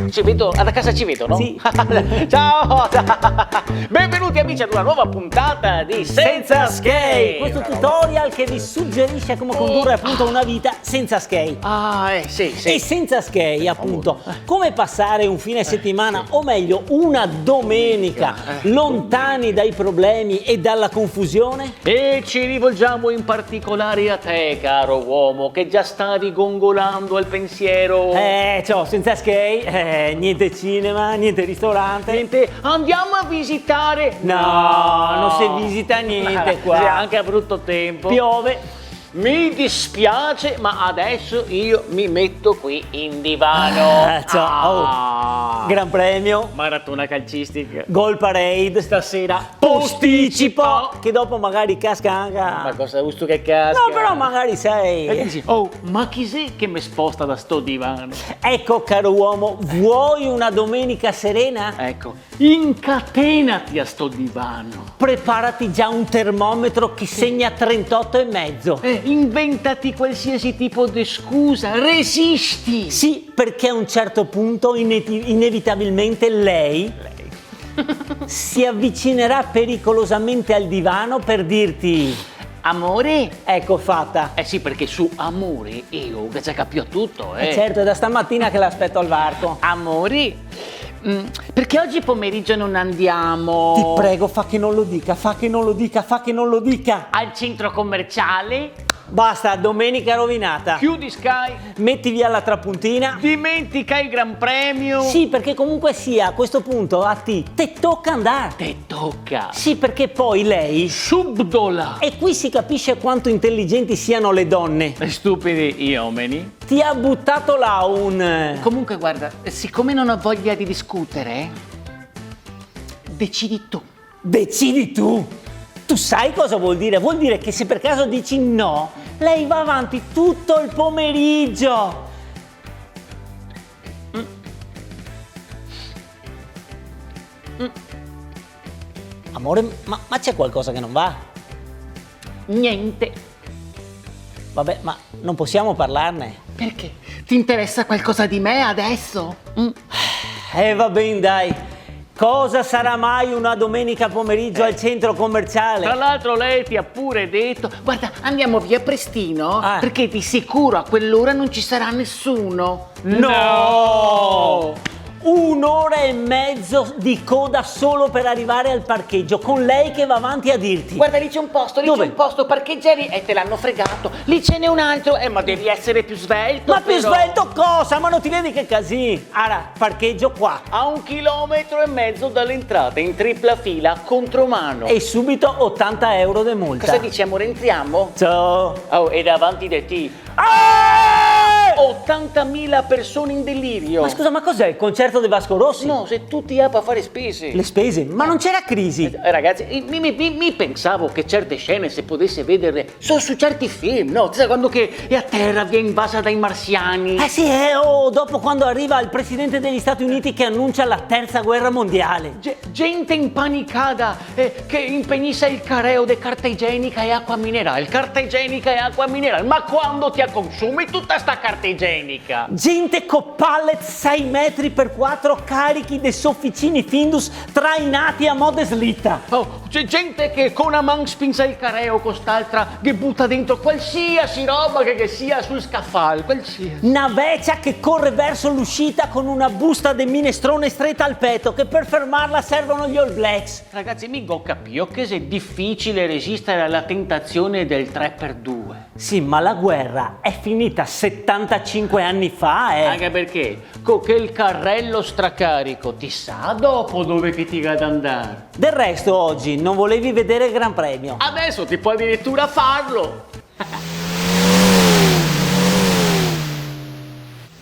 Ci vedo, da casa ci vedo, no? Sì. Ciao! Benvenuti amici ad una nuova puntata di Senza Skate! Questo tutorial che vi suggerisce come condurre appunto una vita senza skate. Sì. E senza skate, appunto, come passare un fine settimana, o meglio, una domenica, lontani dai problemi e dalla confusione? E ci rivolgiamo in particolare a te, caro uomo, che già stavi gongolando al pensiero. Senza skate, niente cinema, niente ristorante. Niente, andiamo a visitare. No, non si visita niente qua. Anche a brutto tempo. Piove. Mi dispiace, ma adesso io mi metto qui in divano. Gran premio, Maratona calcistica. Goal Parade, Stasera posticipo, che dopo magari casca anche. Ma cosa gusto che casca? No, però magari E sei. dici, oh, ma chi sei che mi sposta da sto divano? Ecco, caro uomo, vuoi una domenica serena? Ecco, incatenati a sto divano. Preparati già un termometro che segna 38,5. Inventati qualsiasi tipo di scusa, resisti. Sì, perché a un certo punto inevitabilmente lei si avvicinerà pericolosamente al divano per dirti: Amore? ecco fatta. Sì, perché su amore io che ci capisco tutto, Certo, è da stamattina che l'aspetto al varco. Amore, perché oggi pomeriggio non andiamo? Ti prego, fa che non lo dica, fa che non lo dica, fa che non lo dica. Al centro commerciale? Basta, domenica rovinata. Chiudi Sky? Metti via la trapuntina. Dimentica il Gran Premio? Sì, perché comunque sia, a questo punto a te tocca andare. Te tocca. Sì, perché poi lei... Subdola. E qui si capisce quanto intelligenti siano le donne. E stupidi gli uomini. Ti ha buttato là un... Comunque guarda, siccome non ho voglia di discutere, decidi tu. Decidi tu. Tu sai cosa vuol dire? Vuol dire che se per caso dici no, lei va avanti tutto il pomeriggio. Amore, ma c'è qualcosa che non va? Niente. Vabbè, ma non possiamo parlarne. Perché? Ti interessa qualcosa di me adesso? Va bene, dai. Cosa sarà mai una domenica pomeriggio al centro commerciale? Tra l'altro lei ti ha pure detto, guarda, andiamo via prestino, perché di sicuro a quell'ora non ci sarà nessuno. No! 1 ora e mezzo di coda solo per arrivare al parcheggio, con lei che va avanti a dirti: Guarda, lì c'è un posto, lì Dove? c'è un posto, parcheggiali e te l'hanno fregato. Lì ce n'è un altro, ma devi essere più svelto. ma più però. svelto cosa? Ma non ti vedi che casino? Ara, parcheggio qua. A 1,5 chilometri dall'entrata, in tripla fila, contromano. E subito 80 euro di multa. Cosa dici, amore, entriamo? Ciao. Oh, e davanti di te 80.000 persone in delirio. Ma scusa, ma cos'è il concerto di Vasco Rossi? No, se tutti a fare spese. Le spese? Ma non c'era crisi. Ragazzi, mi pensavo che certe scene si potesse vedere solo su certi film, no? Sai, quando che è a terra, viene invasa dai marziani. Sì, dopo quando arriva il presidente degli Stati Uniti che annuncia la terza guerra mondiale. Gente impanicata che impegnissa il careo di carta igienica e acqua minerale. Carta igienica e acqua minerale. Ma quando ti consumi tutta sta carta igienica? Gente con pallet 6 metri per 4 carichi dei sofficini Findus trainati a moda slitta. Oh, c'è gente che con una man spinsa il careo, con quest'altra che butta dentro qualsiasi roba che sia sul scaffale, qualsiasi. Una vecchia che corre verso l'uscita con una busta di minestrone stretta al petto, che per fermarla servono gli All Blacks. Ragazzi, mi capito che è difficile resistere alla tentazione del 3x2. Sì, ma la guerra è finita 75 anni fa, Anche perché con quel carrello stracarico ti sa dopo dove che ti ad andare. Del resto oggi non volevi vedere il Gran Premio. Adesso ti puoi addirittura farlo.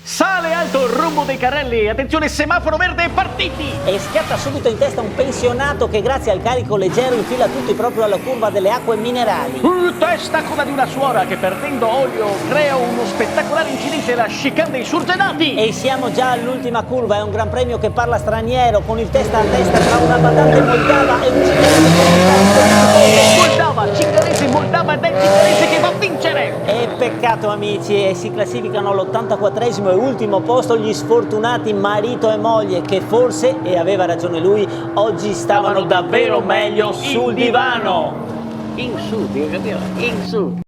Sale alto il rombo dei carrelli, attenzione, semaforo verde, partiti! E schiatta subito in testa un pensionato che grazie al carico leggero infila tutti proprio alla curva delle acque minerali. Testa coda di una suora che perdendo olio crea uno spettacolare incidente alla chicane dei surgelati! E siamo già all'ultima curva, è un Gran Premio che parla straniero con il testa a testa tra una badante moldava e un cinese. Moldava, cingarese, Moldava ed è il cingarese che va a vincere! E peccato mercato, amici, e si classificano all'84esimo e ultimo posto gli sfortunati marito e moglie che forse, e aveva ragione lui, oggi stavano davvero meglio sul divano. In su, devi capire? In su.